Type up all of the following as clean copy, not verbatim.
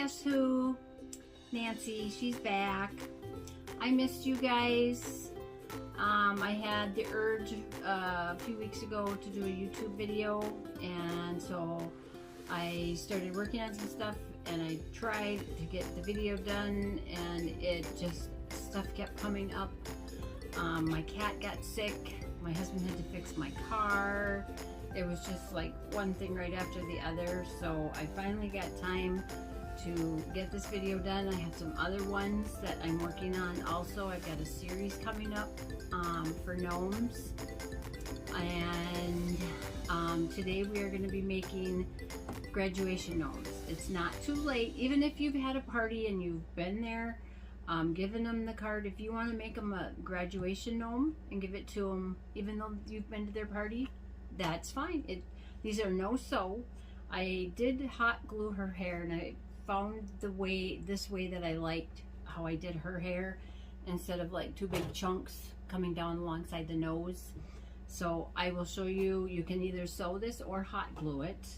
guess who? Nancy, she's back. I missed you guys. I had the urge a few weeks ago to do a YouTube video, and so I started working on some stuff, and I tried to get the video done, and stuff kept coming up. My cat got sick. My husband had to fix my car. It was just like one thing right after the other, so I finally got time to get this video done. I have some other ones that I'm working on also. I've got a series coming up for gnomes, and today we are going to be making graduation gnomes. It's not too late, even if you've had a party and you've been there, giving them the card. If you want to make them a graduation gnome and give it to them even though you've been to their party, that's fine. These are no sew. I did hot glue her hair, and I found this way that I liked how I did her hair, instead of like two big chunks coming down alongside the nose. So I will show you. You can either sew this or hot glue it.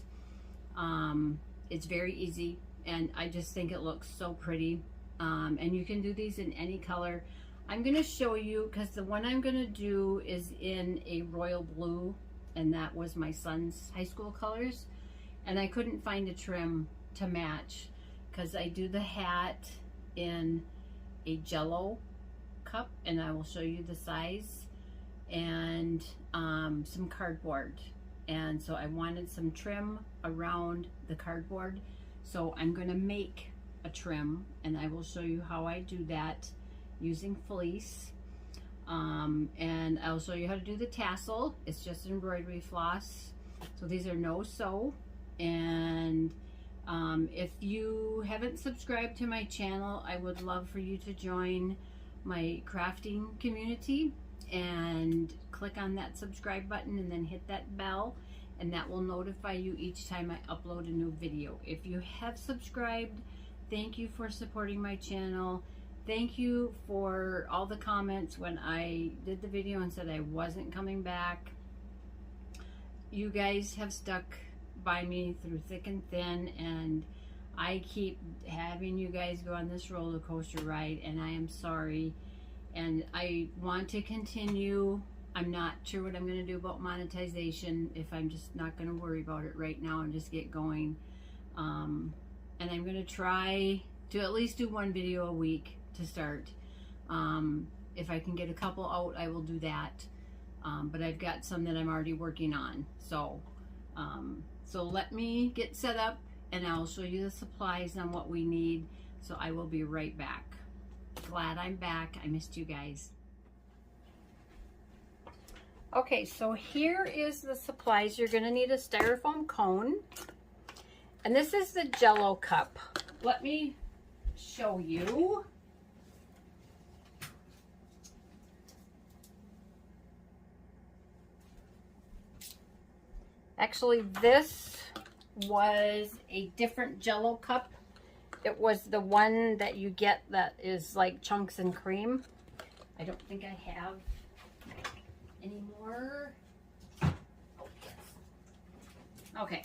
It's very easy, and I just think it looks so pretty. And you can do these in any color. I'm going to show you, because the one I'm going to do is in a royal blue, and that was my son's high school colors, and I couldn't find a trim to match, because I do the hat in a Jello cup, and I will show you the size, and some cardboard. And so I wanted some trim around the cardboard, so I'm going to make a trim, and I will show you how I do that using fleece. And I'll show you how to do the tassel. It's just embroidery floss. So these are no sew. And if you haven't subscribed to my channel, I would love for you to join my crafting community and click on that subscribe button, and then hit that bell, and that will notify you each time I upload a new video. If you have subscribed, thank you for supporting my channel. Thank you for all the comments when I did the video and said I wasn't coming back. You guys have stuck by me through thick and thin, and I keep having you guys go on this roller coaster ride, and I am sorry, and I want to continue. I'm not sure what I'm going to do about monetization, if I'm just not going to worry about it right now and just get going. And I'm going to try to at least do one video a week to start. If I can get a couple out, I will do that. But I've got some that I'm already working on. So let me get set up, and I'll show you the supplies on what we need. So I will be right back. Glad I'm back. I missed you guys. Okay, so here is the supplies. You're going to need a Styro-Foam Cone. And this is the Jello Cup. Let me show you. Actually, this was a different Jello Cup. It was the one that you get that is like chunks and cream. I don't think I have any more. Oh, yes. Okay.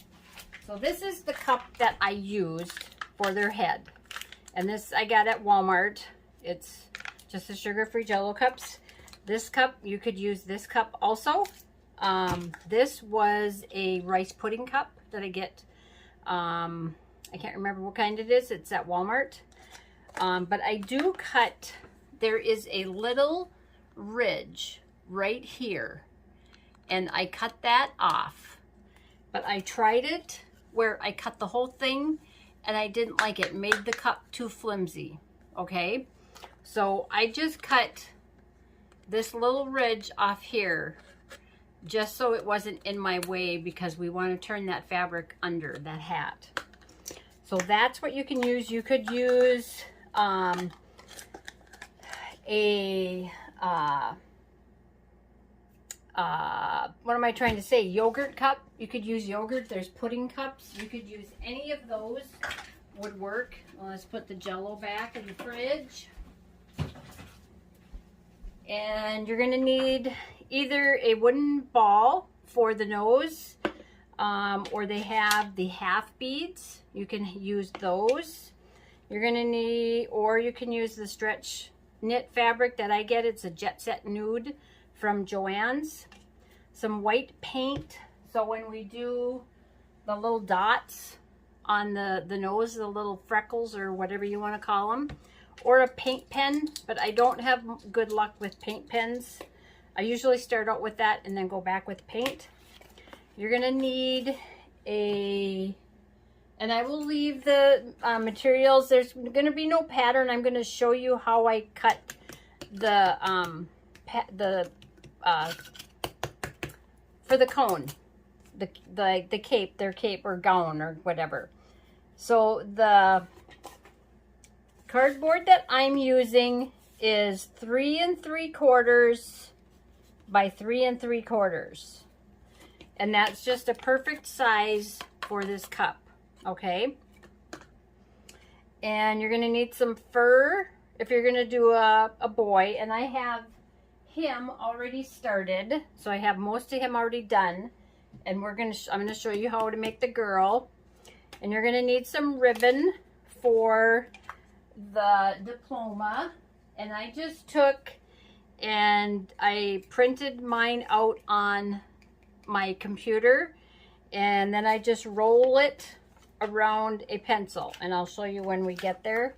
So this is the cup that I used for their head. And this I got at Walmart. It's just the sugar-free Jello cups. This cup, you could use this cup also. This was a rice pudding cup that I get. I can't remember what kind it is. It's at Walmart. But I do cut, there is a little ridge right here. And I cut that off. But I tried it where I cut the whole thing, and I didn't like it. It made the cup too flimsy, okay? So I just cut this little ridge off here just so it wasn't in my way, because we want to turn that fabric under that hat. So that's what you can use. You could use what am I trying to say? Yogurt cup. You could use yogurt. There's pudding cups. You could use any of those. Would work. Well, let's put the Jello back in the fridge. And you're going to need either a wooden ball for the nose, or they have the half beads. You can use those. You're going to need, or you can use the stretch knit fabric that I get. It's a Jet Set Nude from Joann's. Some white paint, so when we do the little dots on the nose, the little freckles or whatever you want to call them, or a paint pen, but I don't have good luck with paint pens. I usually start out with that and then go back with paint. You're going to need a, and I will leave the materials. There's going to be no pattern. I'm going to show you how I cut the for the cone, the cape, their cape or gown or whatever. So the cardboard that I'm using is 3 3/4 by 3 3/4, and that's just a perfect size for this cup. Okay, and you're gonna need some fur if you're gonna do a boy, and I have him already started, so I have most of him already done, and I'm gonna show you how to make the girl. And you're gonna need some ribbon for the diploma, and I just took and I printed mine out on my computer, and then I just roll it around a pencil, and I'll show you when we get there.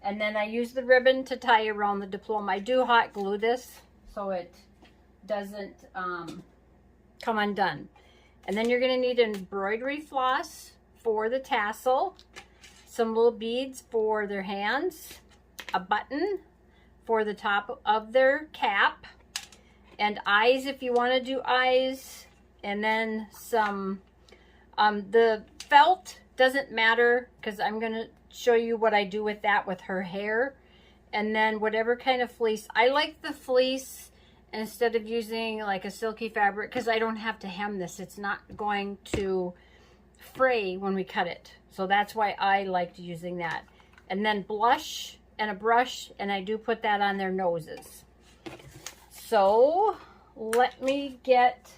And then I use the ribbon to tie around the diploma. I do hot glue this so it doesn't come undone. And then you're going to need embroidery floss for the tassel, some little beads for their hands, a button for the top of their cap, and eyes if you want to do eyes, and then some, the felt doesn't matter because I'm going to show you what I do with that with her hair. And then whatever kind of fleece. I like the fleece instead of using like a silky fabric because I don't have to hem this. It's not going to fray when we cut it. So that's why I liked using that. And then blush and a brush, and I do put that on their noses. So let me get,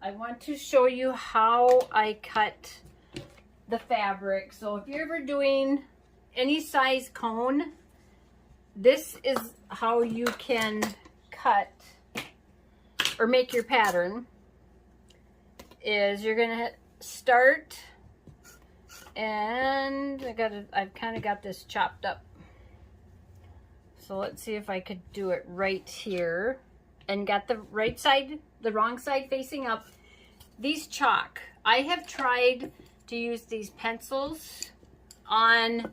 I want to show you how I cut the fabric. So if you're ever doing any size cone, this is how you can cut or make your pattern. Is you're gonna start, and I've kind of got this chopped up. So let's see if I could do it right here, and got the right side, the wrong side facing up. These chalk, I have tried to use these pencils on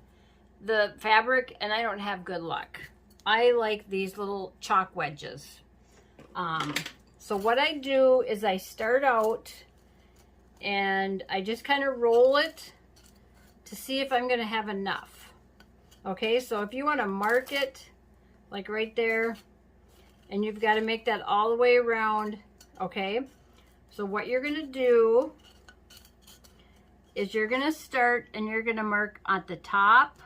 the fabric and I don't have good luck. I like these little chalk wedges. So what I do is I start out and I just kind of roll it to see if I'm going to have enough. Okay, so if you want to mark it like right there, and you've got to make that all the way around. Okay, so what you're going to do is you're going to start and you're going to mark at the top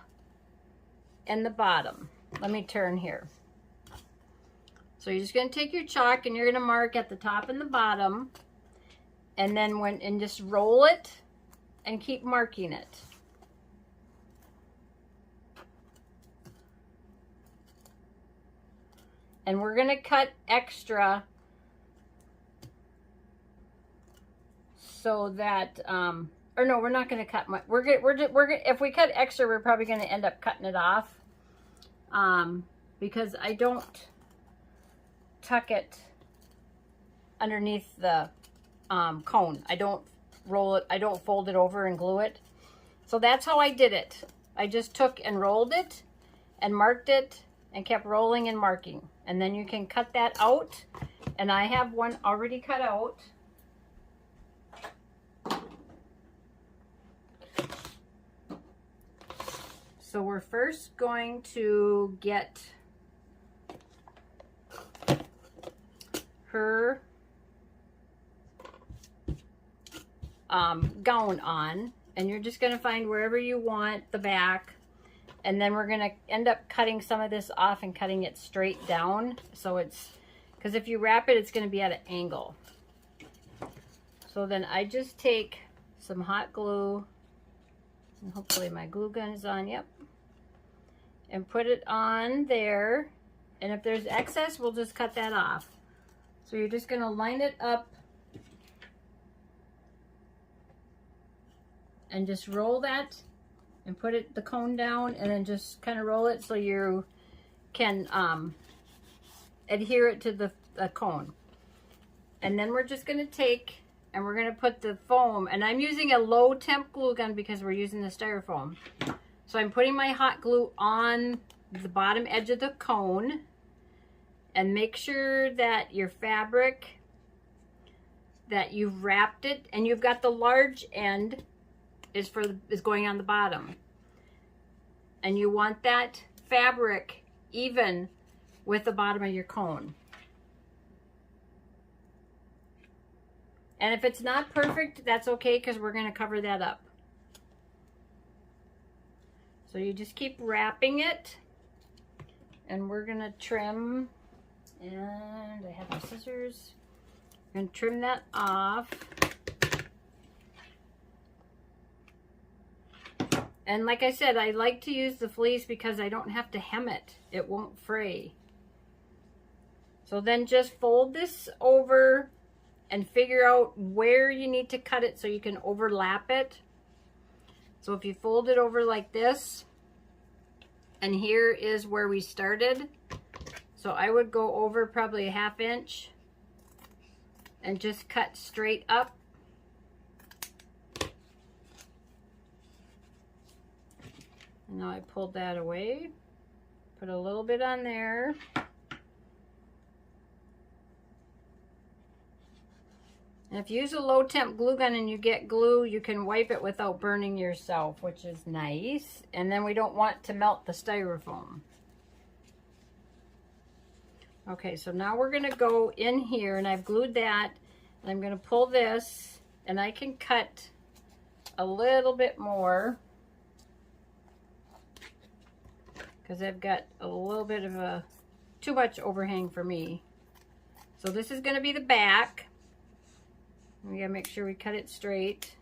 and the bottom. Let me turn here. So you're just going to take your chalk and you're going to mark at the top and the bottom, and then just roll it and keep marking it. And we're going to cut extra so that or no, we're not going to cut much. If we cut extra, we're probably going to end up cutting it off, because I don't tuck it underneath the cone. I don't roll it. I don't fold it over and glue it. So that's how I did it. I just took and rolled it and marked it and kept rolling and marking. And then you can cut that out. And I have one already cut out. So we're first going to get her gown on, and you're just going to find wherever you want the back, and then we're going to end up cutting some of this off and cutting it straight down, so it's, because if you wrap it, it's going to be at an angle. So then I just take some hot glue And hopefully my glue gun is on, yep. And put it on there. And if there's excess, we'll just cut that off. So you're just gonna line it up and just roll that and put it the cone down, and then just kind of roll it so you can adhere it to the cone. And then we're just gonna take and we're gonna put the foam, and I'm using a low temp glue gun because we're using the styrofoam. So I'm putting my hot glue on the bottom edge of the cone, and make sure that your fabric, that you've wrapped it, and you've got the large end is going on the bottom. And you want that fabric even with the bottom of your cone. And if it's not perfect, that's okay, because we're going to cover that up. So you just keep wrapping it, and we're going to trim, and I have my scissors. I'm going to trim that off. And like I said, I like to use the fleece because I don't have to hem it. It won't fray. So then just fold this over and figure out where you need to cut it so you can overlap it. So if you fold it over like this, and here is where we started. So I would go over probably a 1/2 inch and just cut straight up. And now I pulled that away, put a little bit on there. And if you use a low temp glue gun and you get glue, you can wipe it without burning yourself, which is nice. And then we don't want to melt the styrofoam. Okay, so now we're gonna go in here, and I've glued that, and I'm gonna pull this, and I can cut a little bit more because I've got a little bit of too much overhang for me. So this is gonna be the back. We gotta make sure we cut it straight.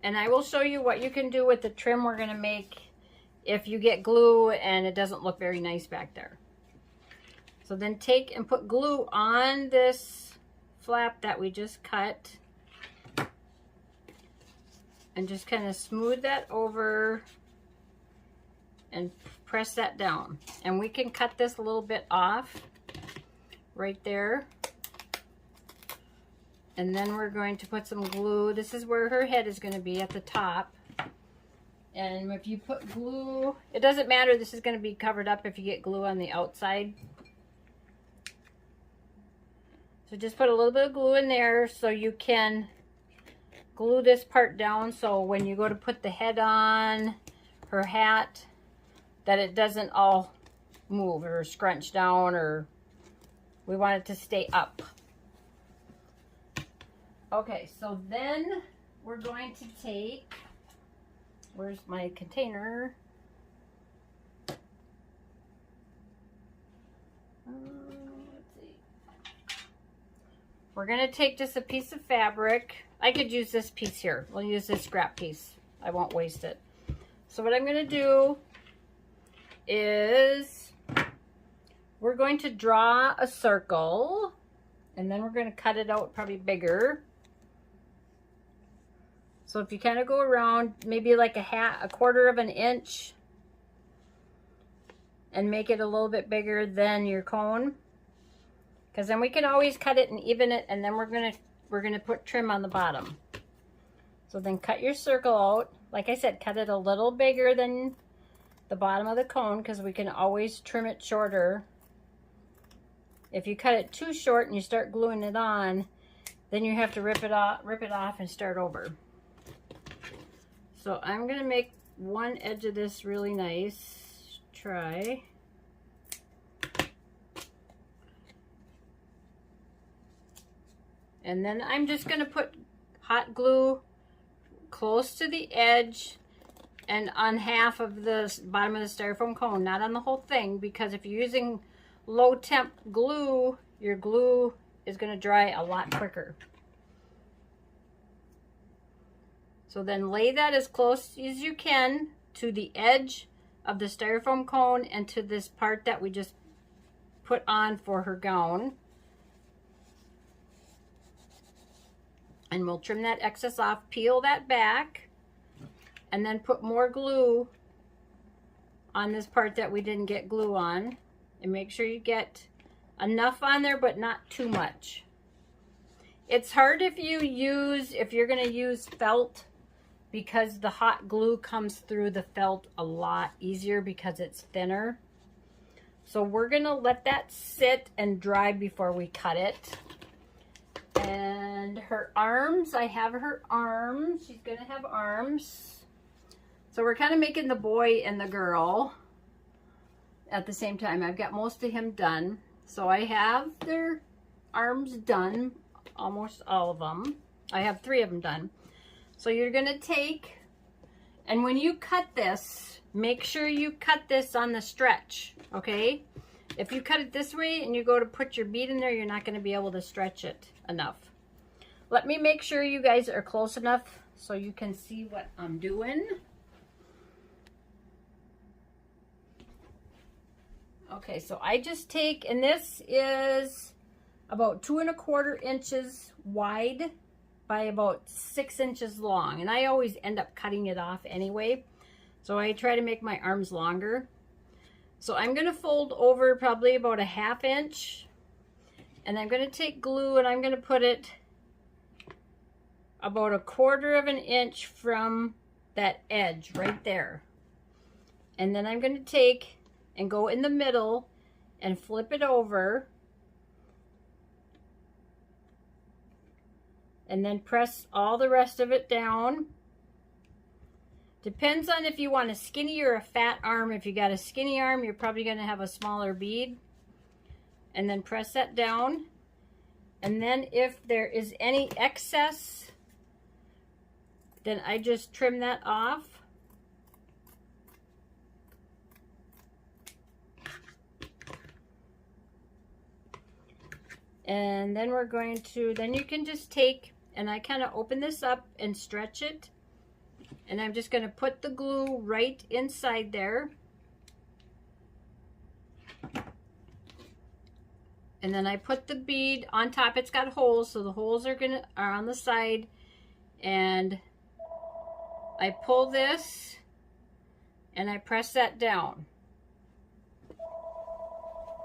And I will show you what you can do with the trim we're gonna make if you get glue and it doesn't look very nice back there. So then take and put glue on this flap that we just cut, and just kind of smooth that over and press that down. And we can cut this a little bit off right there. And then we're going to put some glue. This is where her head is going to be, at the top. And if you put glue, it doesn't matter, this is going to be covered up if you get glue on the outside. So just put a little bit of glue in there so you can glue this part down, so when you go to put the head on her hat, that it doesn't all move or scrunch down, or we want it to stay up. Okay, so then we're going to take, where's my container? Let's see. We're going to take just a piece of fabric. I could use this piece here. We'll use this scrap piece. I won't waste it. So what I'm going to do is we're going to draw a circle, and then we're going to cut it out probably bigger. So if you kind of go around maybe like a 1/4 of an inch and make it a little bit bigger than your cone, because then we can always cut it and even it, and then we're gonna put trim on the bottom. So then cut your circle out. Like I said, cut it a little bigger than the bottom of the cone, because we can always trim it shorter. If you cut it too short and you start gluing it on, then you have to rip it off and start over. So I'm going to make one edge of this really nice. Try. And then I'm just going to put hot glue close to the edge and on half of the bottom of the styrofoam cone, not on the whole thing, because if you're using low temp glue, your glue is going to dry a lot quicker. So So then lay that as close as you can to the edge of the styrofoam cone and to this part that we just put on for her gown. And we'll trim that excess off, peel that back, and then put more glue on this part that we didn't get glue on. And make sure you get enough on there, but not too much. It's hard if you're gonna use felt, because the hot glue comes through the felt a lot easier because it's thinner. So we're gonna let that sit and dry before we cut it. And her arms, I have her arms. She's gonna have arms. So we're kind of making the boy and the girl at the same time. I've got most of him done. So I have their arms done, almost all of them. I have 3 of them done. So you're gonna take, and when you cut this, make sure you cut this on the stretch, okay? If you cut it this way and you go to put your bead in there, you're not gonna be able to stretch it enough. Let me make sure you guys are close enough so you can see what I'm doing. Okay, so I just take, and this is about 2 1/4 inches wide by about 6 inches long. And I always end up cutting it off anyway. So I try to make my arms longer. So I'm gonna fold over probably about a 1/2 inch. And I'm gonna take glue and I'm gonna put it about 1/4 inch from that edge right there. And then I'm gonna take and go in the middle and flip it over. And then press all the rest of it down. Depends on if you want a skinny or a fat arm. If you got a skinny arm, you're probably going to have a smaller bead. And then press that down. And then if there is any excess, then I just trim that off. And then we're going to, then you can just take, and I kind of open this up and stretch it. And I'm just going to put the glue right inside there. And then I put the bead on top. It's got holes, so the holes are on the side. And I pull this and I press that down.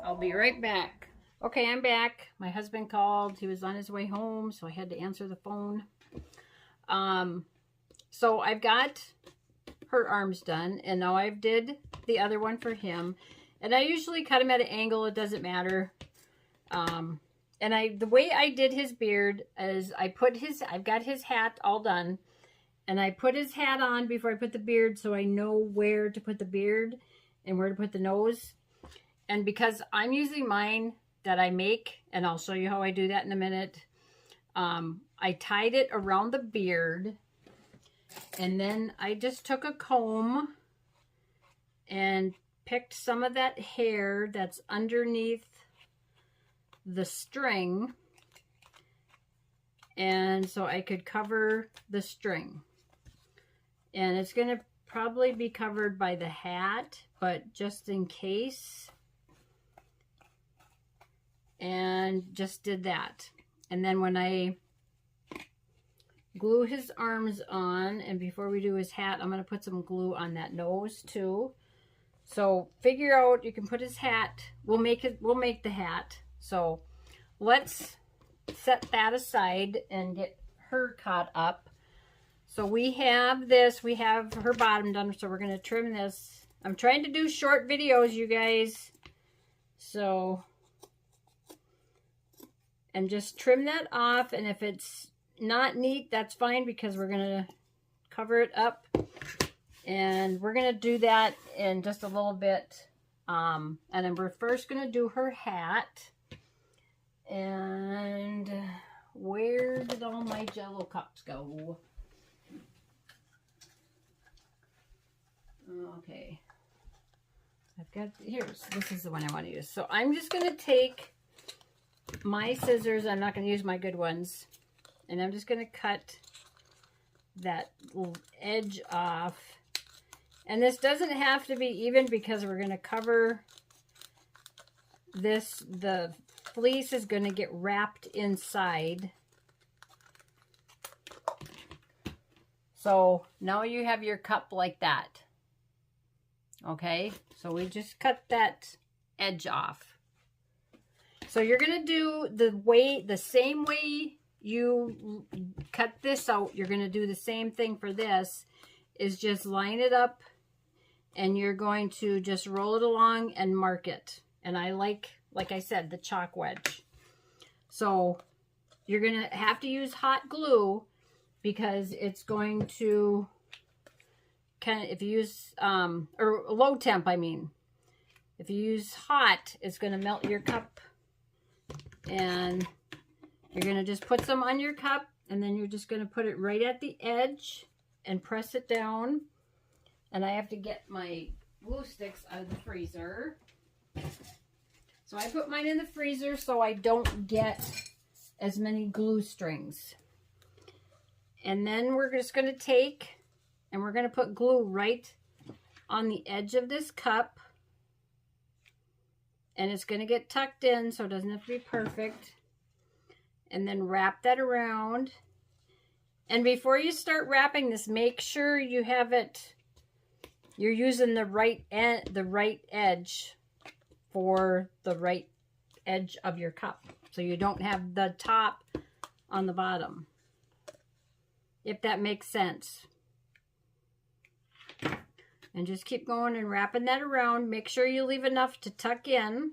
I'll be right back. Okay, I'm back. My husband called. He was on his way home, so I had to answer the phone. So I've got her arms done, and now I've did the other one for him. And I usually cut him at an angle. It doesn't matter. And the way I did his beard is I've got his hat all done, and I put his hat on before I put the beard, so I know where to put the beard and where to put the nose. And because I'm using mine that I make, and I'll show you how I do that in a minute, I tied it around the beard, and then I just took a comb and picked some of that hair that's underneath the string, and so I could cover the string. And it's going to probably be covered by the hat, but just in case. And just did that. And then when I glue his arms on, and before we do his hat, I'm going to put some glue on that nose too. So figure out, you can put his hat, we'll make the hat. So let's set that aside and get her caught up. So we have this, we have her bottom done, so we're going to trim this. I'm trying to do short videos, you guys. So, and just trim that off, and if it's not neat, that's fine, because we're going to cover it up. And we're going to do that in just a little bit. And then we're first going to do her hat. And where did all my Jello cups go? Okay. I've got, this is the one I want to use. So I'm just going to take my scissors. I'm not going to use my good ones. And I'm just going to cut that edge off. And this doesn't have to be even because we're going to cover this. The fleece is going to get wrapped inside. So now you have your cup like that. Okay, so we just cut that edge off. So you're going to do the same way you cut this out. You're going to do the same thing for this, is just line it up, and you're going to just roll it along and mark it. And I like I said, the chalk wedge. So you're going to have to use hot glue, because it's going to kind of, if you use, or low temp, I mean. If you use hot, it's going to melt your cup. And you're going to just put some on your cup, and then you're just going to put it right at the edge and press it down. And I have to get my glue sticks out of the freezer. So I put mine in the freezer so I don't get as many glue strings. And then we're just going to take and we're going to put glue right on the edge of this cup. And it's going to get tucked in, so it doesn't have to be perfect. And then wrap that around. And before you start wrapping this, make sure you have it, you're using the right edge for the right edge of your cup. So you don't have the top on the bottom. If that makes sense. And just keep going and wrapping that around. Make sure you leave enough to tuck in.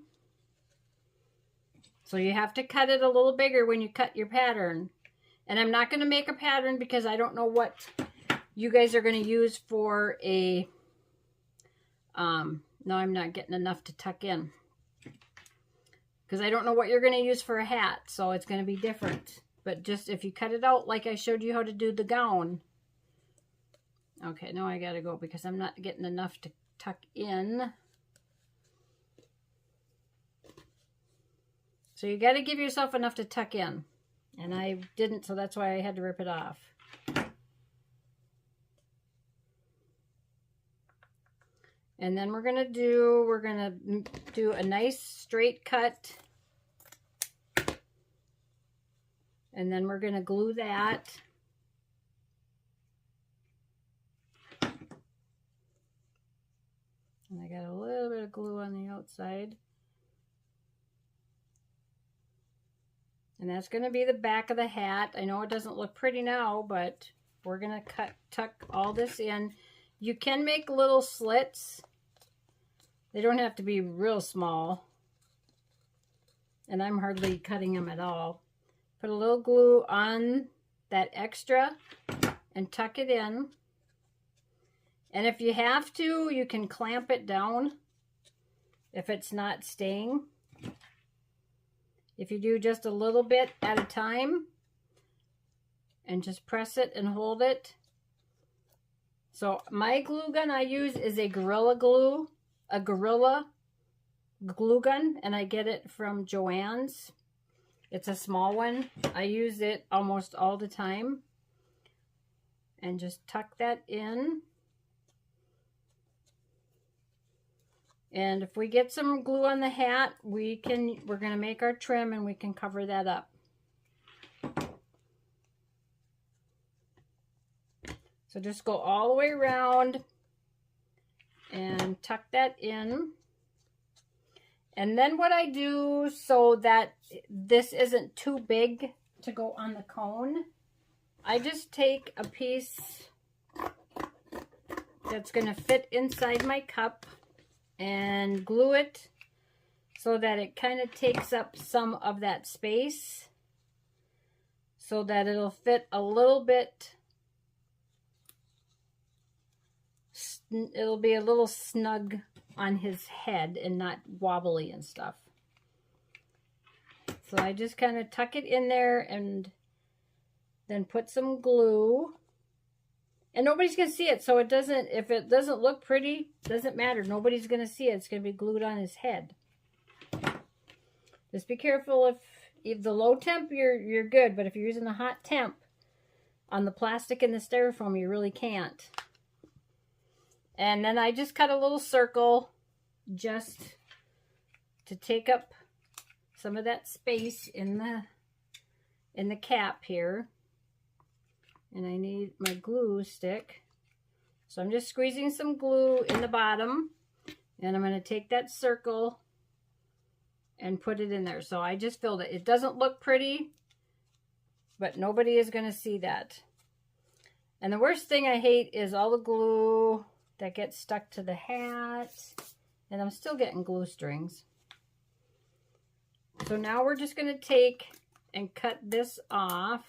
So you have to cut it a little bigger when you cut your pattern. And I'm not going to make a pattern because I don't know what you guys are going to use for a... no, I'm not getting enough to tuck in. Because I don't know what you're going to use for a hat. So it's going to be different. But just if you cut it out like I showed you how to do the gown... Okay, now I gotta go because I'm not getting enough to tuck in. So you gotta give yourself enough to tuck in. And I didn't, so that's why I had to rip it off. And then we're gonna do a nice straight cut. And then we're gonna glue that. And I got a little bit of glue on the outside. And that's going to be the back of the hat. I know it doesn't look pretty now, but we're going to tuck all this in. You can make little slits. They don't have to be real small. And I'm hardly cutting them at all. Put a little glue on that extra and tuck it in. And if you have to, you can clamp it down if it's not staying. If you do just a little bit at a time and just press it and hold it. So my glue gun I use is a Gorilla Glue, a Gorilla glue gun, and I get it from Joann's. It's a small one. I use it almost all the time. And just tuck that in. And if we get some glue on the hat, we're going to make our trim and we can cover that up. So just go all the way around and tuck that in. And then what I do so that this isn't too big to go on the cone, I just take a piece that's going to fit inside my cup and glue it so that it kind of takes up some of that space so that it'll fit a little bit, it'll be a little snug on his head and not wobbly and stuff. So I just kind of tuck it in there and then put some glue. And nobody's going to see it, so it doesn't, if it doesn't look pretty, doesn't matter. Nobody's going to see it. It's going to be glued on his head. Just be careful if the low temp, you're good. But if you're using a hot temp, On the plastic and the styrofoam, you really can't. And then I just cut a little circle just to take up some of that space in the cap here. And I need my glue stick. So I'm just squeezing some glue in the bottom, and I'm going to take that circle and put it in there. So I just filled it. It doesn't look pretty, but nobody is going to see that. And the worst thing I hate is all the glue that gets stuck to the hat, and I'm still getting glue strings. So now we're just going to take and cut this off.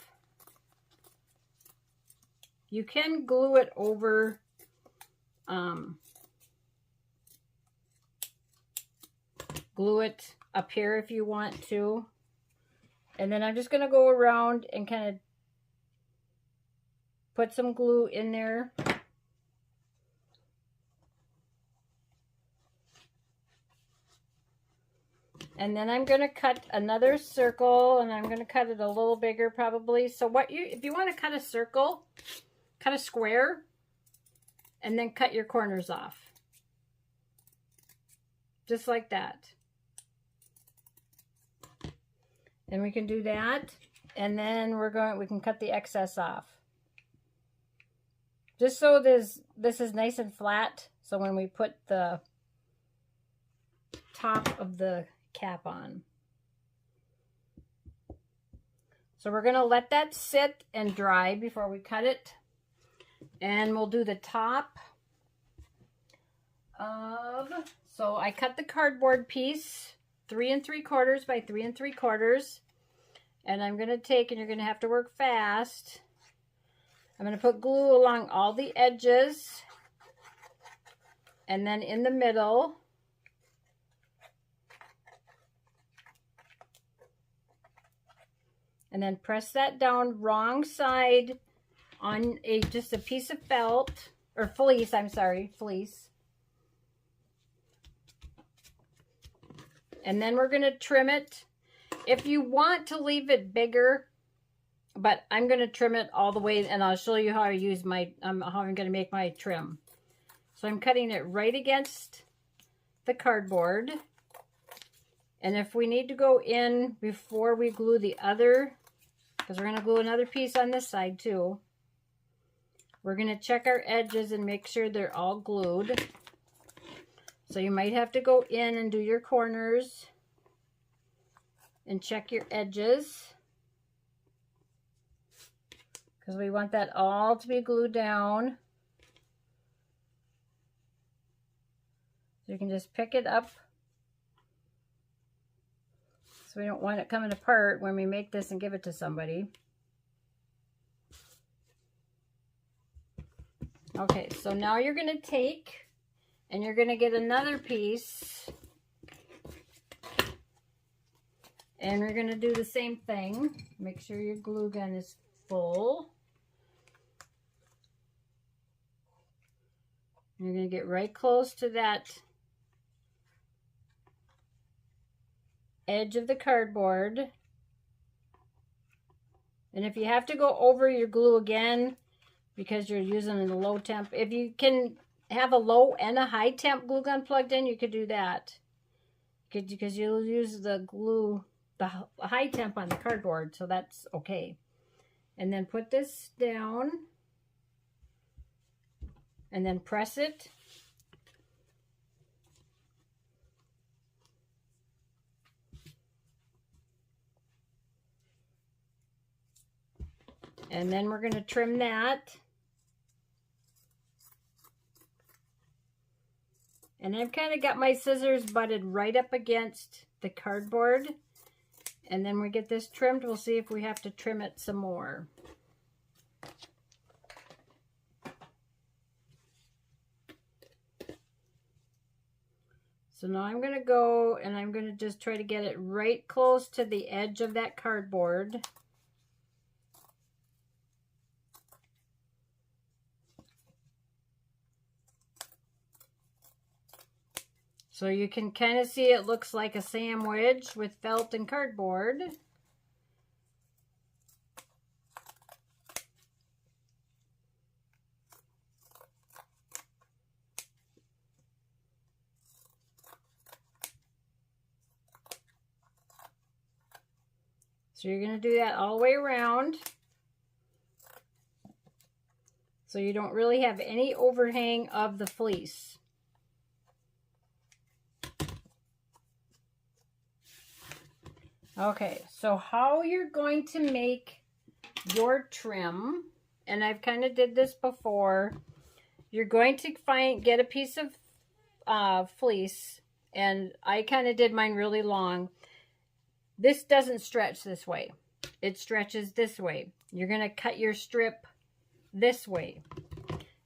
You can glue it over glue it up here if you want to. And then I'm just going to go around and kind of put some glue in there. And then I'm going to cut another circle, and I'm going to cut it a little bigger probably. So if you want to cut a circle, cut a square, and then cut your corners off. Just like that. And we can do that, and then we can cut the excess off. Just so this is nice and flat, so when we put the top of the cap on. So we're going to let that sit and dry before we cut it. And we'll do the top of, so I cut the cardboard piece 3 3/4 by 3 3/4. And I'm going to take, and you're going to have to work fast. I'm going to put glue along all the edges and then in the middle. And then press that down wrong side on just a piece of felt, or fleece, I'm sorry, fleece. And then we're going to trim it. If you want to leave it bigger, but I'm going to trim it all the way, and I'll show you how I use how I'm going to make my trim. So I'm cutting it right against the cardboard. And if we need to go in before we glue the other, because we're going to glue another piece on this side too, we're going to check our edges and make sure they're all glued. So you might have to go in and do your corners and check your edges, because we want that all to be glued down. So you can just pick it up. So we don't want it coming apart when we make this and give it to somebody. Okay, so now you're going to take and you're going to get another piece. And we're going to do the same thing. Make sure your glue gun is full. You're going to get right close to that edge of the cardboard. And if you have to go over your glue again because you're using a low temp, if you can have a low and a high temp glue gun plugged in, you could do that. Because you'll use the glue, the high temp on the cardboard, so that's okay. And then put this down and then press it. And then we're going to trim that. And I've kind of got my scissors butted right up against the cardboard. And then we get this trimmed, we'll see if we have to trim it some more. So now I'm going to go and I'm going to just try to get it right close to the edge of that cardboard. So you can kind of see it looks like a sandwich with felt and cardboard. So you're going to do that all the way around. So you don't really have any overhang of the fleece. Okay, so how you're going to make your trim, and I've kind of did this before, you're going to get a piece of fleece, and I kind of did mine really long. This doesn't stretch this way. It stretches this way. You're going to cut your strip this way.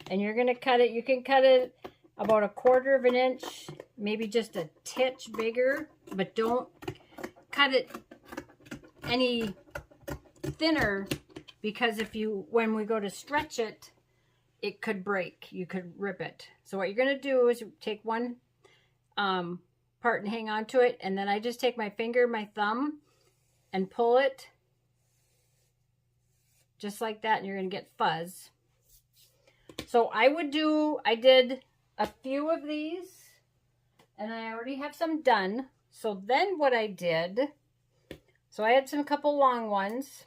And you're going to cut it, you can cut it about 1/4 of an inch, maybe just a titch bigger, but don't cut it any thinner, because when we go to stretch it, it could break. You could rip it. So what you're going to do is take one part and hang on to it, and then I just take my finger, my thumb, and pull it just like that, and you're going to get fuzz. So I did a few of these, and I already have some done. So then what I did, so I had a couple long ones,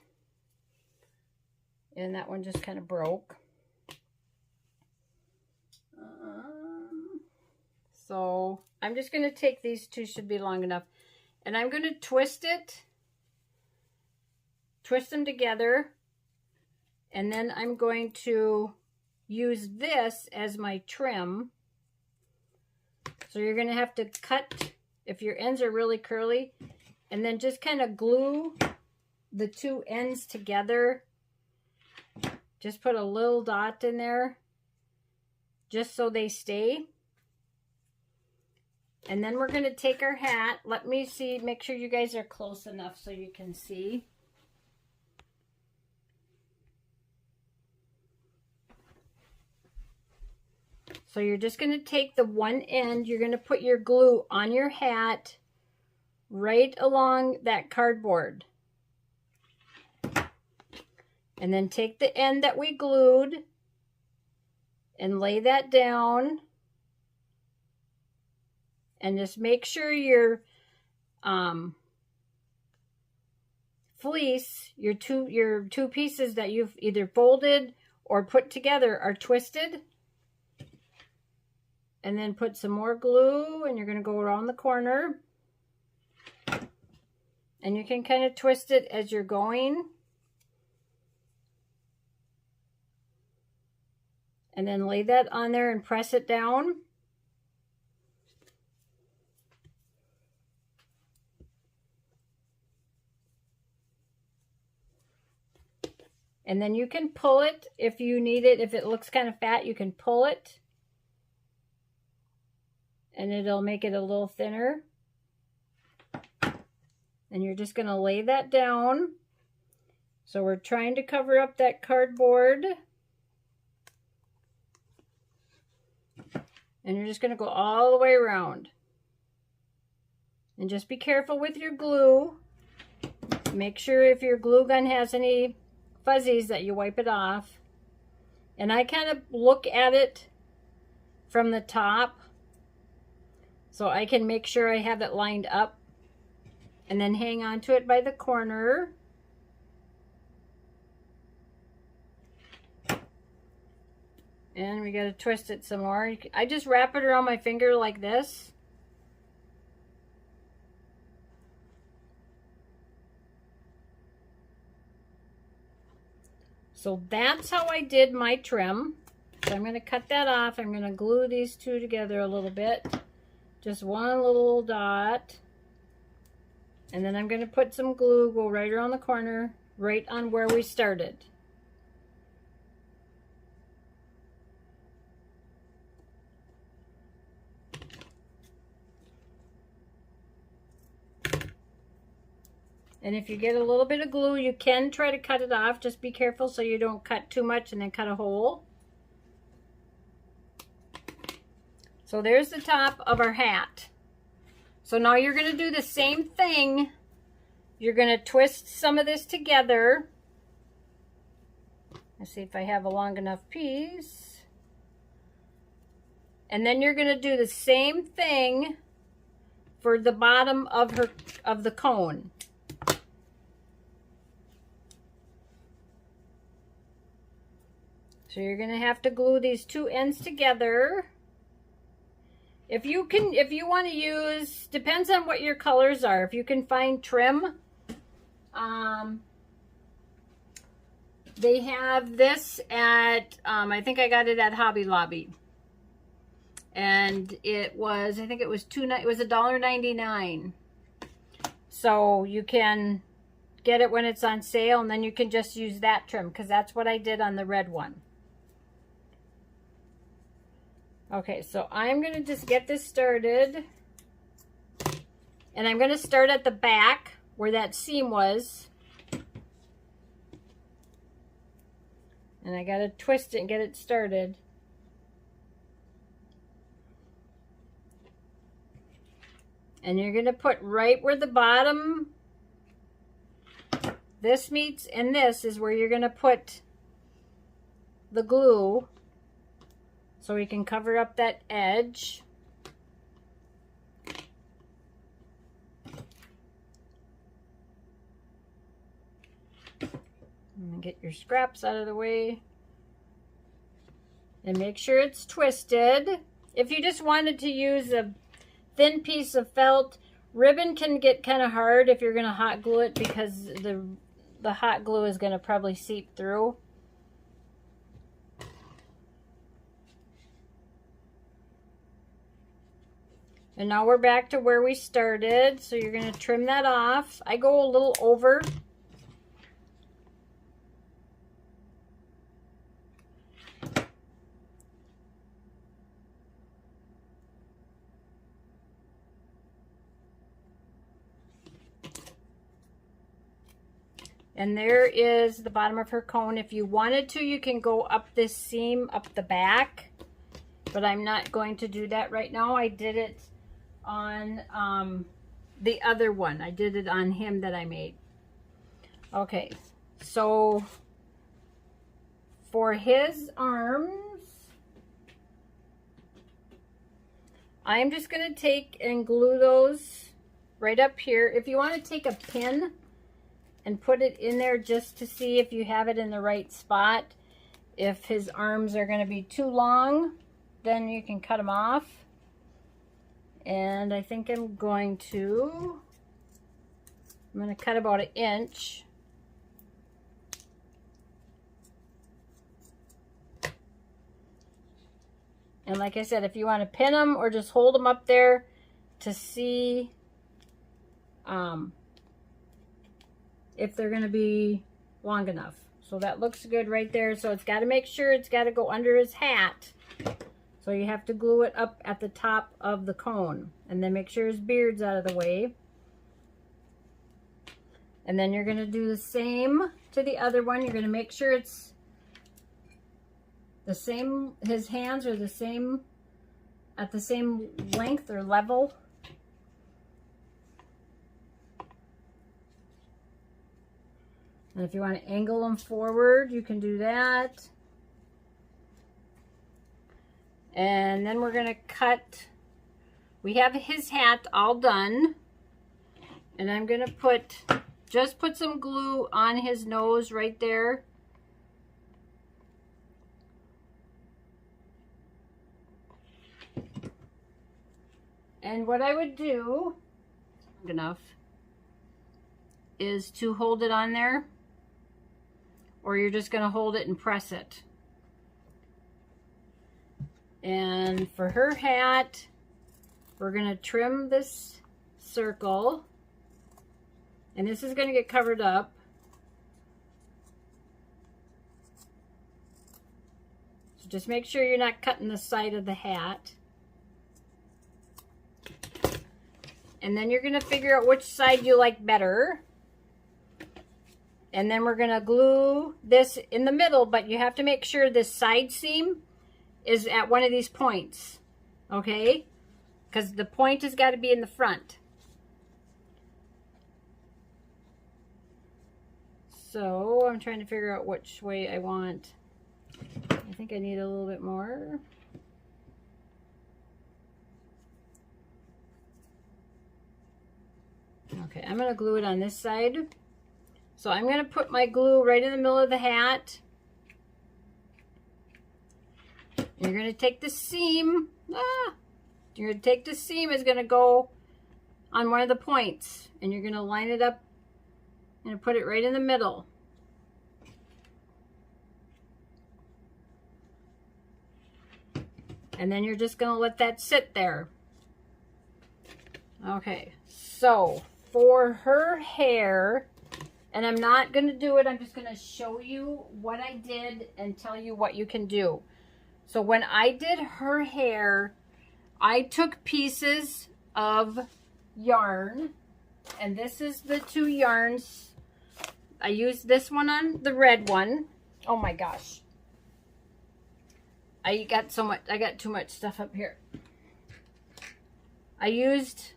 and that one just kind of broke. So I'm just going to take these two, should be long enough, and I'm going to twist them together, and then I'm going to use this as my trim. So you're going to have to cut, if your ends are really curly, and then just kind of glue the two ends together. Just put a little dot in there, just so they stay. And then we're going to take our hat. Let me see, make sure you guys are close enough so you can see. So you're just going to take the one end, you're going to put your glue on your hat right along that cardboard. And then take the end that we glued and lay that down. And just make sure your fleece, your two pieces that you've either folded or put together are twisted. And then put some more glue, and you're going to go around the corner. And you can kind of twist it as you're going. And then lay that on there and press it down. And then you can pull it if you need it. If it looks kind of fat, you can pull it. And it'll make it a little thinner. And you're just going to lay that down. So we're trying to cover up that cardboard. And you're just going to go all the way around. And just be careful with your glue. Make sure if your glue gun has any fuzzies that you wipe it off. And I kind of look at it from the top, so I can make sure I have it lined up, and then hang on to it by the corner. And we got to twist it some more. I just wrap it around my finger like this. So that's how I did my trim. So I'm going to cut that off. I'm going to glue these two together a little bit. Just one little dot. And then I'm going to put some glue, go right around the corner, right on where we started. And if you get a little bit of glue, you can try to cut it off. Just be careful so you don't cut too much and then cut a hole. So there's the top of our hat. So now you're going to do the same thing. You're going to twist some of this together. Let's see if I have a long enough piece. And then you're going to do the same thing for the bottom of the cone. So you're going to have to glue these two ends together. If you want to use, depends on what your colors are. If you can find trim, they have this at, I think I got it at Hobby Lobby. And it was, I think it was $1.99. So you can get it when it's on sale, and then you can just use that trim, because that's what I did on the red one. Okay, so I'm going to just get this started. And I'm going to start at the back where that seam was. And I got to twist it and get it started. And you're going to put right where the bottom, this meets and this is where you're going to put the glue so we can cover up that edge. And get your scraps out of the way. And make sure it's twisted. If you just wanted to use a thin piece of felt, ribbon can get kind of hard if you're going to hot glue it, because the hot glue is going to probably seep through. And now we're back to where we started, so you're going to trim that off. I go a little over. And there is the bottom of her cone. If you wanted to, you can go up this seam, up the back. But I'm not going to do that right now. I did it on the other one. I did it on him that I made. Okay, so for his arms, I'm just going to take and glue those right up here. If you want to take a pin and put it in there just to see if you have it in the right spot. If his arms are going to be too long, then you can cut them off. And I think I'm going to cut about 1 inch. And like I said, if you want to pin them or just hold them up there to see if they're going to be long enough. So that looks good right there. So it's got to make sure it's got to go under his hat. So you have to glue it up at the top of the cone. And then make sure his beard's out of the way. And then you're going to do the same to the other one. You're going to make sure it's the same, his hands are the same, at the same length or level. And if you want to angle them forward, you can do that. And then we're going to cut, we have his hat all done. And I'm going to just put some glue on his nose right there. And what I would do, enough, is to hold it on there. Or you're just going to hold it and press it. And for her hat, we're going to trim this circle. And this is going to get covered up. So just make sure you're not cutting the side of the hat. And then you're going to figure out which side you like better. And then we're going to glue this in the middle, but you have to make sure this side seam is at one of these points, okay? Because the point has got to be in the front. So I'm trying to figure out which way I want. I think I need a little bit more. Okay, I'm going to glue it on this side. So I'm going to put my glue right in the middle of the hat. You're going to take the seam. You're going to take the seam, is going to go on one of the points, and you're going to line it up and put it right in the middle. And then you're just going to let that sit there. Okay, so for her hair, and I'm not going to do it, I'm just going to show you what I did and tell you what you can do. So when I did her hair, I took pieces of yarn, and this is the 2 yarns. I used this one on the red one. Oh my gosh. I got too much stuff up here. I used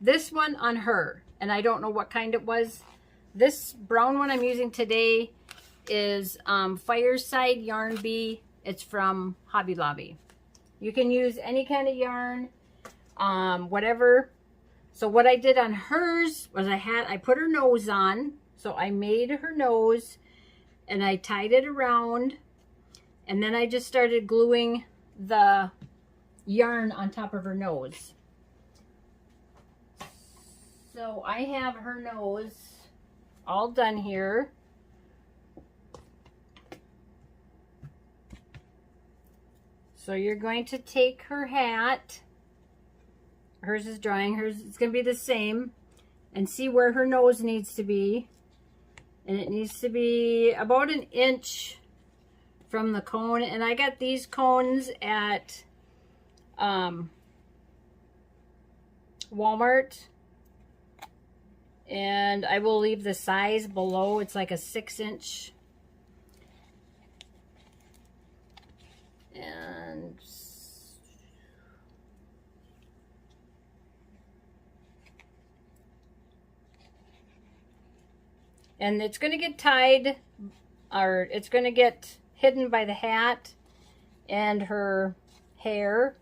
this one on her, and I don't know what kind it was. This brown one I'm using today is Fireside Yarn Bee. It's from Hobby Lobby. You can use any kind of yarn, whatever. So what I did on hers was I put her nose on. So I made her nose and I tied it around, and then I just started gluing the yarn on top of her nose. So I have her nose all done here. So you're going to take her hat. Hers is drying. Hers is going to be the same. And see where her nose needs to be. And it needs to be about 1 inch from the cone. And I got these cones at Walmart. And I will leave the size below. It's like a 6-inch. And it's going to get tied, or it's going to get hidden by the hat and her hair.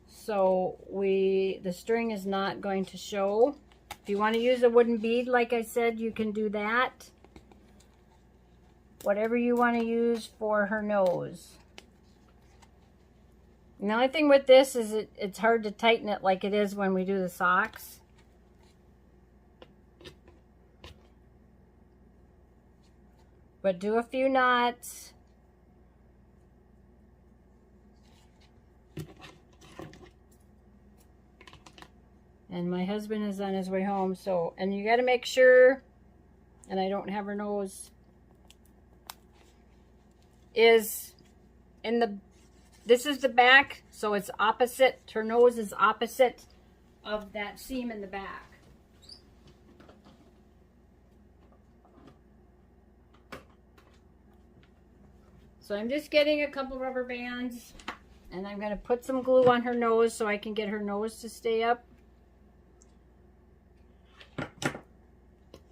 So the string is not going to show. If you want to use a wooden bead, like I said, you can do that. Whatever you want to use for her nose. And the only thing with this is it's hard to tighten it like it is when we do the socks. But do a few knots. And my husband is on his way home, so, and you got to make sure, and I don't have her nose, is in the, this is the back, so it's opposite, her nose is opposite of that seam in the back. So I'm just getting a couple rubber bands, and I'm going to put some glue on her nose so I can get her nose to stay up.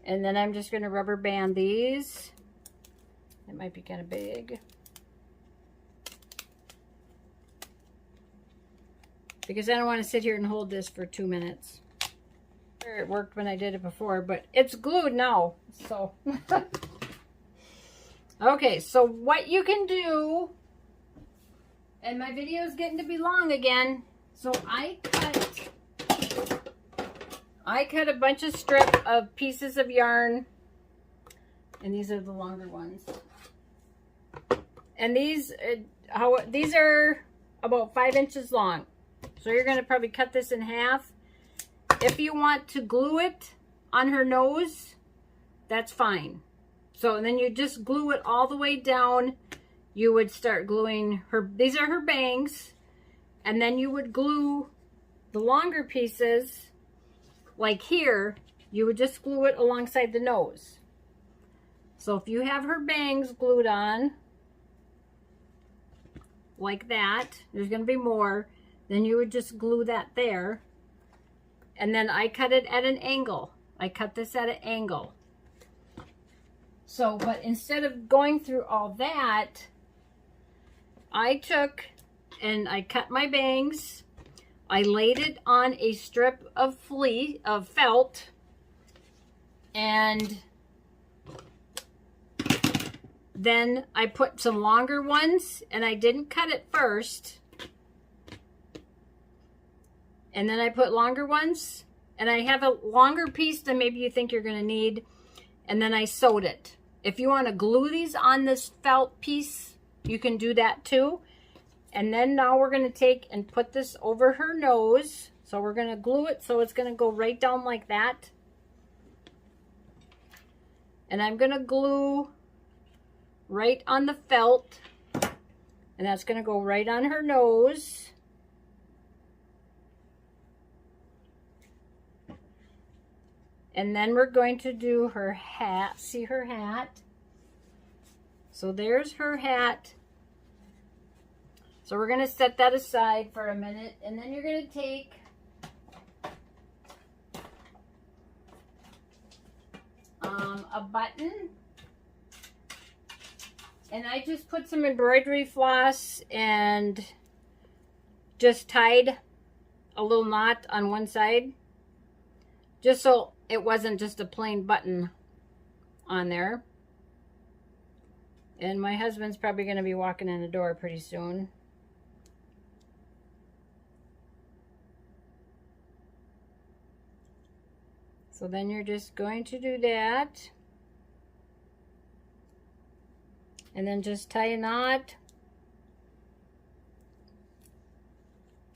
And then I'm just going to rubber band these. It might be kind of big. Because I don't want to sit here and hold this for 2 minutes. It worked when I did it before, but it's glued now. So, okay, so what you can do, and my video is getting to be long again, so I cut a bunch of strip of pieces of yarn, and these are the longer ones. And these are about 5 inches long. So you're going to probably cut this in half. If you want to glue it on her nose, that's fine. So then you just glue it all the way down. You would start gluing her, these are her bangs, and then you would glue the longer pieces, like here, you would just glue it alongside the nose. So if you have her bangs glued on, like that, there's going to be more, then you would just glue that there. And then I cut it at an angle. I cut this at an angle. So, but instead of going through all that, I took and I cut my bangs. I laid it on a strip of felt, and Then I put some longer ones, and I didn't cut it first. And then I put longer ones, and I have a longer piece than maybe you think you're going to need. And then I sewed it. If you want to glue these on this felt piece, you can do that too. And then now we're going to take and put this over her nose. So we're going to glue it so it's going to go right down like that. And I'm going to glue right on the felt, and that's going to go right on her nose. And then we're going to do her hat. See her hat? So there's her hat. So we're going to set that aside for a minute, and then you're going to take a button. And I just put some embroidery floss and just tied a little knot on one side, just so it wasn't just a plain button on there. And my husband's probably going to be walking in the door pretty soon. So then you're just going to do that. And then just tie a knot.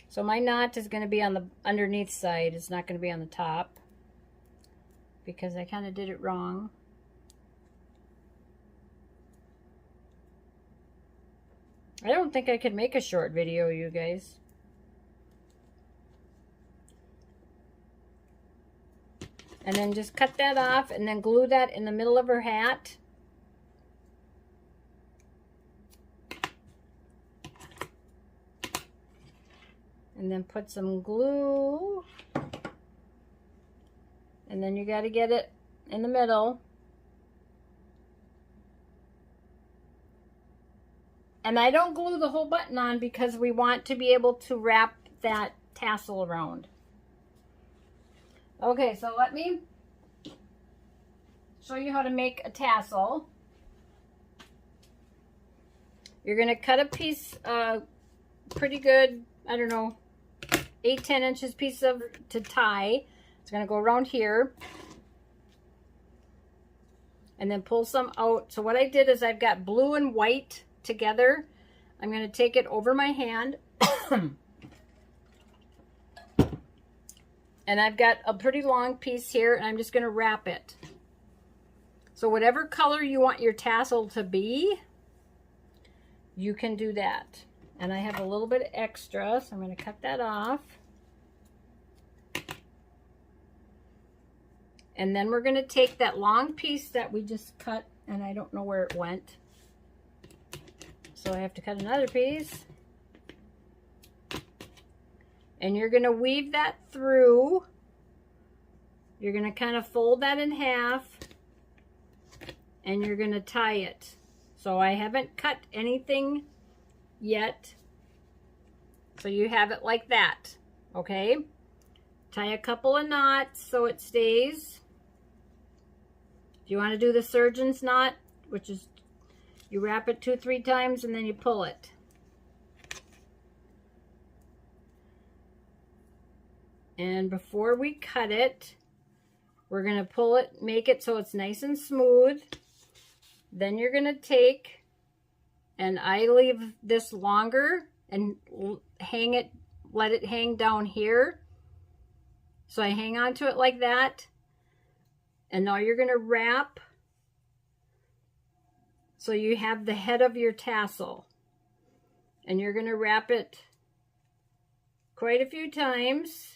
So my knot is going to be on the underneath side. It's not going to be on the top, because I kind of did it wrong. I don't think I could make a short video, you guys. And then just cut that off and then glue that in the middle of her hat. And then put some glue. And then you got to get it in the middle. And I don't glue the whole button on because we want to be able to wrap that tassel around. Okay, so let me show you how to make a tassel. You're going to cut a piece, pretty good, I don't know, 8-10 inches piece of to tie. It's going to go around here. And then pull some out. So what I did is I've got blue and white together. I'm going to take it over my hand. And I've got a pretty long piece here, and I'm just going to wrap it. So whatever color you want your tassel to be, you can do that. And I have a little bit extra, so I'm going to cut that off. And then we're going to take that long piece that we just cut, and I don't know where it went. So I have to cut another piece. And you're going to weave that through. You're going to kind of fold that in half. And you're going to tie it. So I haven't cut anything yet. So you have it like that. Okay? Tie a couple of knots so it stays. If you want to do the surgeon's knot, which is you wrap it 2-3 times and then you pull it. And before we cut it, we're going to pull it, make it so it's nice and smooth. Then you're going to take, and I leave this longer and hang it, let it hang down here. So I hang on to it like that. And now you're going to wrap so you have the head of your tassel. And you're going to wrap it quite a few times.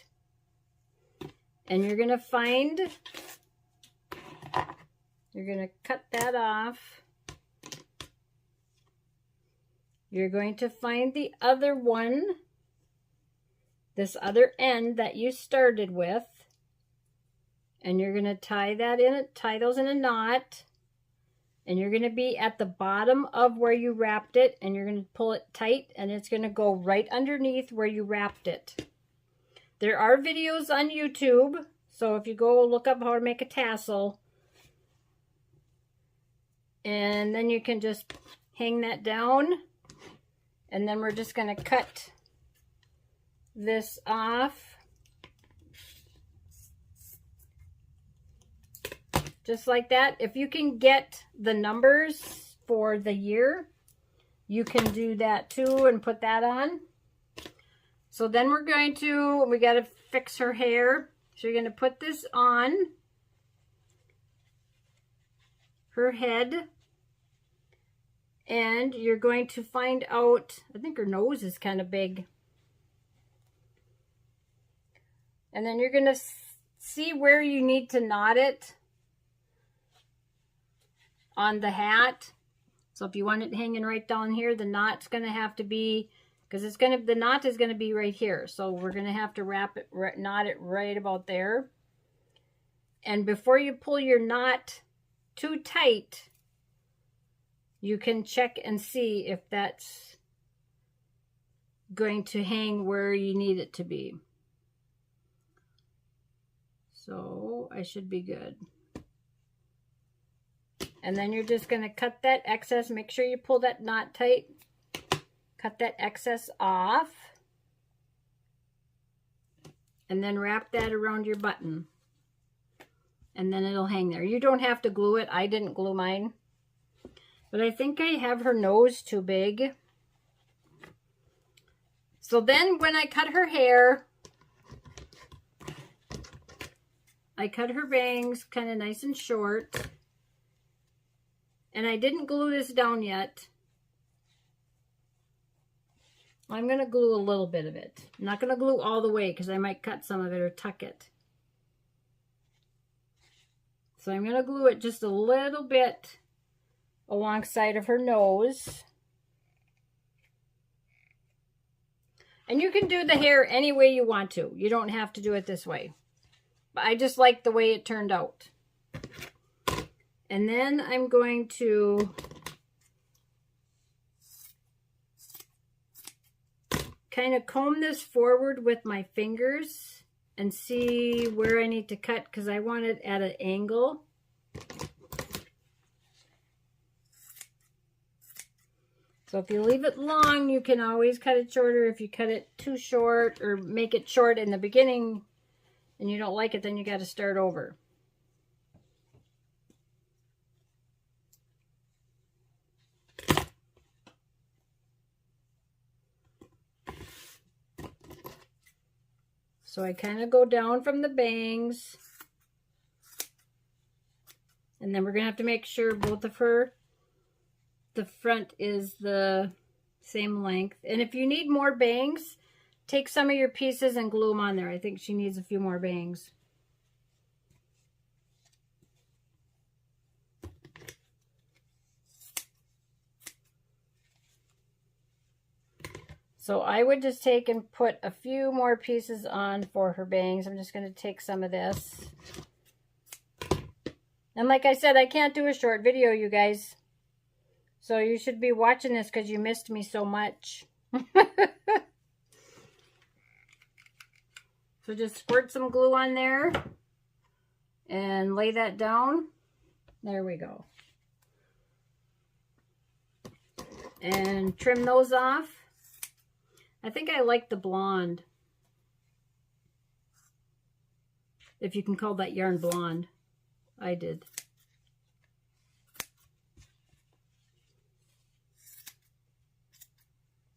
And you're going to find, you're going to cut that off. You're going to find the other one, this other end that you started with, and you're going to tie that in, tie those in a knot, and you're going to be at the bottom of where you wrapped it, and you're going to pull it tight, and it's going to go right underneath where you wrapped it. There are videos on YouTube, so if you go look up how to make a tassel, And then you can just hang that down. And then we're just going to cut this off. Just like that. If you can get the numbers for the year, you can do that too and put that on. So then we got to fix her hair. So you're going to put this on her head. And you're going to find out, I think her nose is kind of big. And then you're going to see where you need to knot it on the hat. So if you want it hanging right down here, the knot's going to have to be, because the knot is going to be right here. So we're going to have to knot it right about there. And before you pull your knot too tight, you can check and see if that's going to hang where you need it to be. So I should be good. And then you're just going to cut that excess. Make sure you pull that knot tight. Cut that excess off. And then wrap that around your button. And then it'll hang there. You don't have to glue it. I didn't glue mine. But I think I have her nose too big. So then when I cut her hair, I cut her bangs kind of nice and short. And I didn't glue this down yet. I'm going to glue a little bit of it. I'm not going to glue all the way because I might cut some of it or tuck it. So I'm going to glue it just a little bit alongside of her nose. And you can do the hair any way you want to. You don't have to do it this way. But I just like the way it turned out. And then I'm going to kind of comb this forward with my fingers and see where I need to cut because I want it at an angle. So if you leave it long, you can always cut it shorter. If you cut it too short or make it short in the beginning and you don't like it, then you got to start over. So I kind of go down from the bangs. And then we're going to have to make sure both of her, the front is the same length. And if you need more bangs, take some of your pieces and glue them on there. I think she needs a few more bangs. So I would just take and put a few more pieces on for her bangs. I'm just going to take some of this. And like I said, I can't do a short video, you guys. So you should be watching this because you missed me so much. So just squirt some glue on there and lay that down. There we go. And trim those off. I think I like the blonde. If you can call that yarn blonde. I did.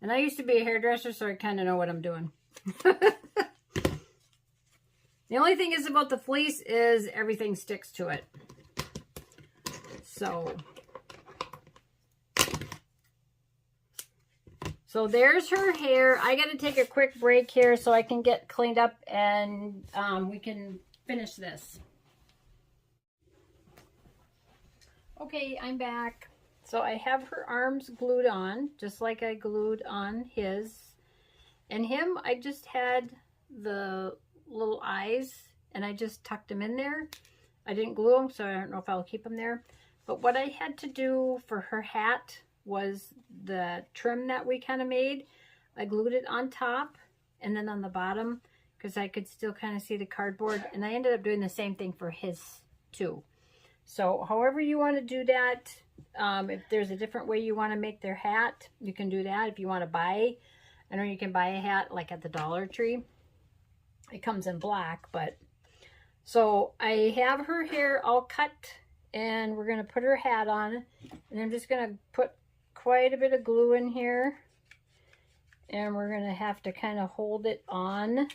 And I used to be a hairdresser, so I kind of know what I'm doing. The only thing is about the fleece is everything sticks to it. So there's her hair. I got to take a quick break here so I can get cleaned up and we can finish this. Okay, I'm back. So I have her arms glued on, just like I glued on his. And him, I just had the little eyes, and I just tucked them in there. I didn't glue them, so I don't know if I'll keep them there. But what I had to do for her hat was the trim that we kind of made. I glued it on top and then on the bottom because I could still kind of see the cardboard. And I ended up doing the same thing for his too. So however you want to do that, if there's a different way you want to make their hat, you can do that. If you want to buy, I know you can buy a hat like at the Dollar Tree. It comes in black, but so I have her hair all cut and we're going to put her hat on, and I'm just going to put quite a bit of glue in here, and we're going to have to kind of hold it on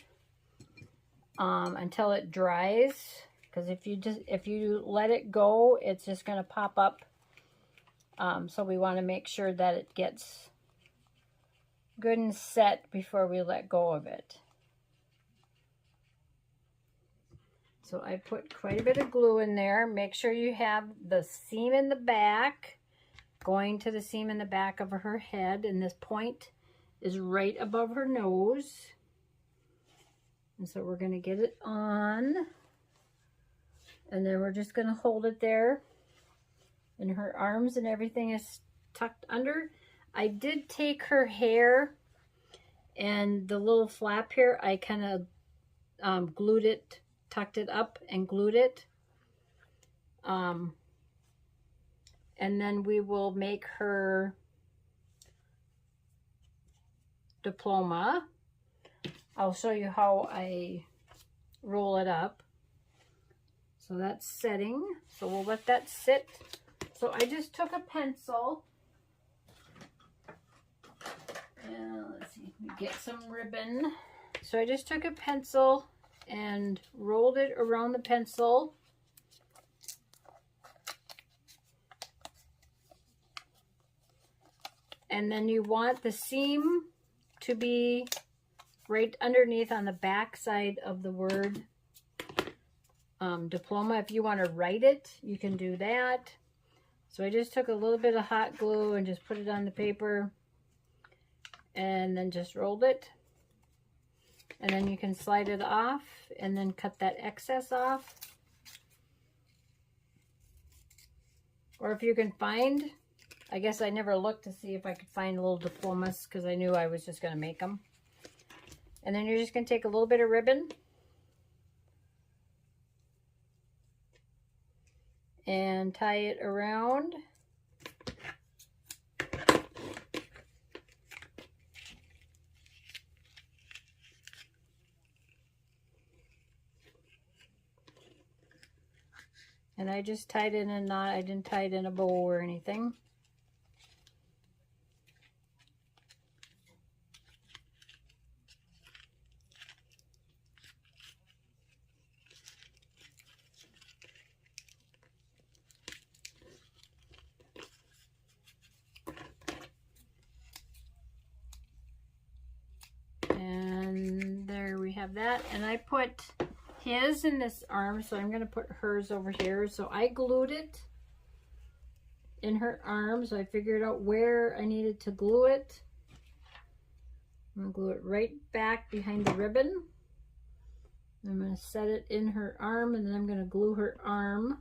until it dries, because if you let it go, it's just going to pop up. So we want to make sure that it gets good and set before we let go of it. So I put quite a bit of glue in there. Make sure you have the seam in the back going to the seam in the back of her head, and this point is right above her nose. And so we're going to get it on, and then we're just going to hold it there, and her arms and everything is tucked under. I did take her hair and the little flap here, I kind of glued it, tucked it up and glued it. And then we will make her diploma. I'll show you how I roll it up. So that's setting. So we'll let that sit. So I just took a pencil. And let's see, get some ribbon. So I just took a pencil and rolled it around the pencil. And then you want the seam to be right underneath on the back side of the word diploma. If you want to write it, you can do that. So I just took a little bit of hot glue and just put it on the paper and then just rolled it. And then you can slide it off and then cut that excess off. Or if you can find, I guess I never looked to see if I could find little diplomas because I knew I was just going to make them. And then you're just going to take a little bit of ribbon and tie it around. And I just tied it in a knot. I didn't tie it in a bow or anything. And there we have that. And I put his in this arm, so I'm going to put hers over here. So I glued it in her arm, so I figured out where I needed to glue it. I'm going to glue it right back behind the ribbon. I'm going to set it in her arm, and then I'm going to glue her arm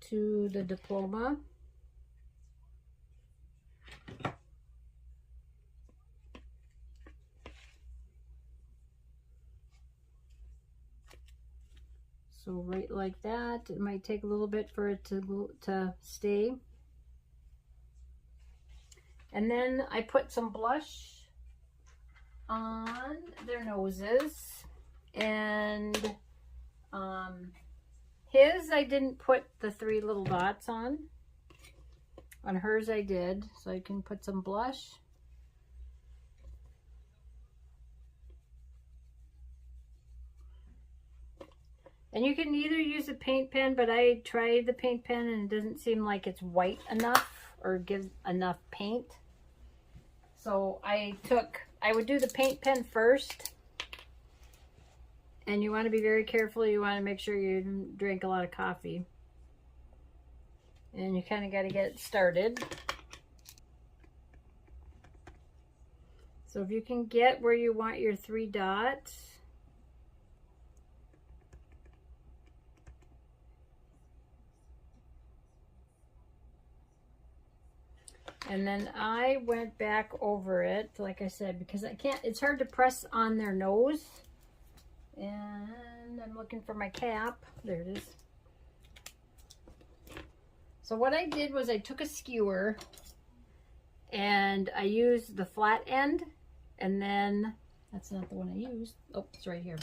to the diploma. So right like that. It might take a little bit for it to stay. And then I put some blush on their noses. And his I didn't put the 3 little dots on. On hers I did. So I can put some blush. And you can either use a paint pen, but I tried the paint pen and it doesn't seem like it's white enough or gives enough paint. So I would do the paint pen first. And you want to be very careful. You want to make sure you drink a lot of coffee. And you kind of got to get it started. So if you can get where you want your 3 dots. And then I went back over it, like I said, because I can't, it's hard to press on their nose. And I'm looking for my cap. There it is. So what I did was I took a skewer and I used the flat end, and then, that's not the one I used. Oh, it's right here.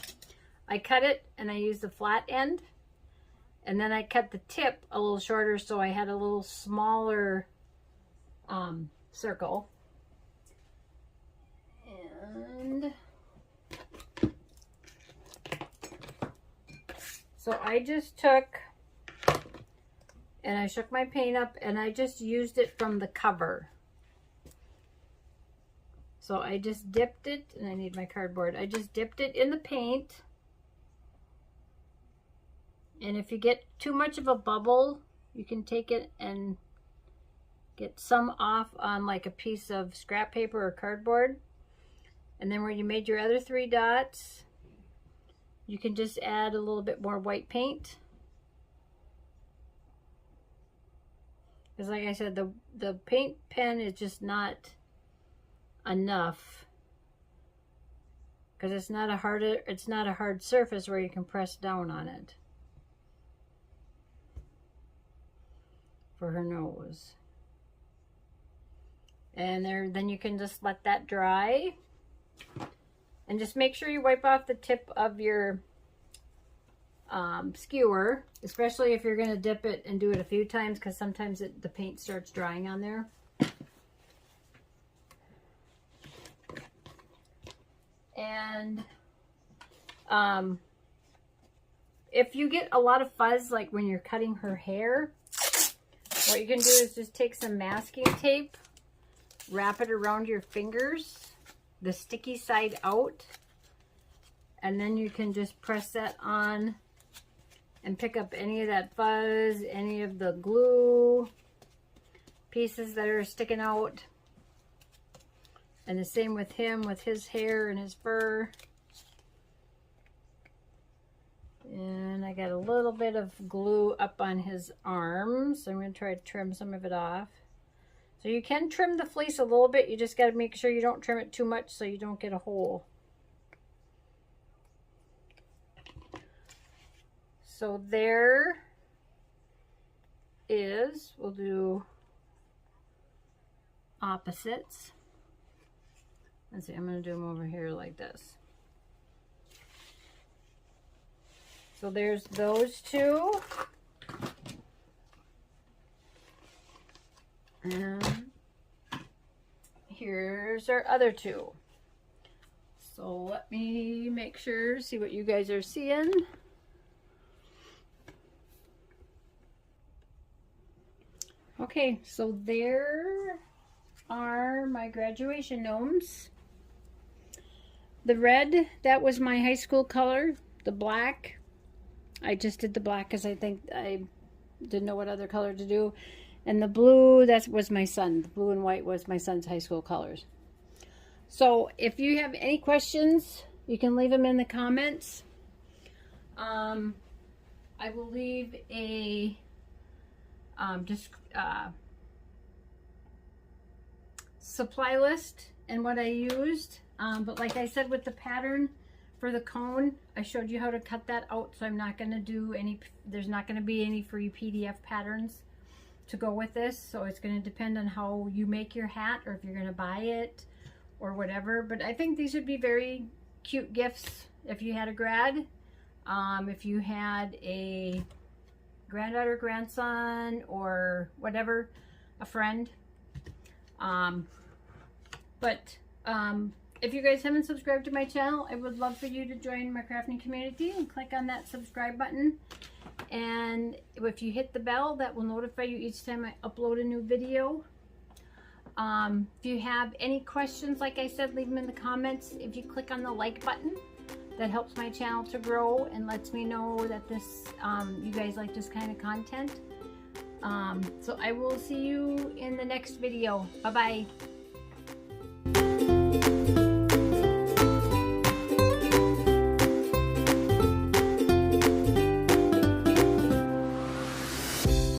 I cut it and I used the flat end, and then I cut the tip a little shorter so I had a little smaller circle. And so I just took and I shook my paint up and I just used it from the cover. So I just dipped it, and I need my cardboard. I just dipped it in the paint. And if you get too much of a bubble, you can take it and get some off on like a piece of scrap paper or cardboard. And then where you made your other 3 dots, you can just add a little bit more white paint. Because like I said, the paint pen is just not enough, because it's not a hard surface where you can press down on it for her nose. And then you can just let that dry, and just make sure you wipe off the tip of your skewer, especially if you're going to dip it and do it a few times, because sometimes the paint starts drying on there. And if you get a lot of fuzz, like when you're cutting her hair, what you can do is just take some masking tape, wrap it around your fingers, the sticky side out, and then you can just press that on and pick up any of that fuzz, any of the glue pieces that are sticking out. And the same with him, with his hair and his fur. And I got a little bit of glue up on his arms, so I'm going to try to trim some of it off. So you can trim the fleece a little bit, you just got to make sure you don't trim it too much so you don't get a hole. So there is, we'll do opposites. Let's see, I'm going to do them over here like this. So there's those two. And here's our other two. So let me make sure, see what you guys are seeing. Okay, so there are my graduation gnomes. The red, that was my high school color. The black, I just did the black because I think I didn't know what other color to do. And the blue, that was my son. The blue and white was my son's high school colors. So if you have any questions, you can leave them in the comments. I will leave a supply list and what I used. But like I said, with the pattern for the cone, I showed you how to cut that out, so I'm not going to do any, there's not going to be any free PDF patterns to go with this. So it's going to depend on how you make your hat, or if you're going to buy it or whatever. But I think these would be very cute gifts if you had a grad, if you had a granddaughter, grandson, or whatever, a friend. If you guys haven't subscribed to my channel, I would love for you to join my crafting community and click on that subscribe button. And if you hit the bell, that will notify you each time I upload a new video. If you have any questions, like I said, leave them in the comments. If you click on the like button, that helps my channel to grow and lets me know that this you guys like this kind of content. So I will see you in the next video. Bye bye.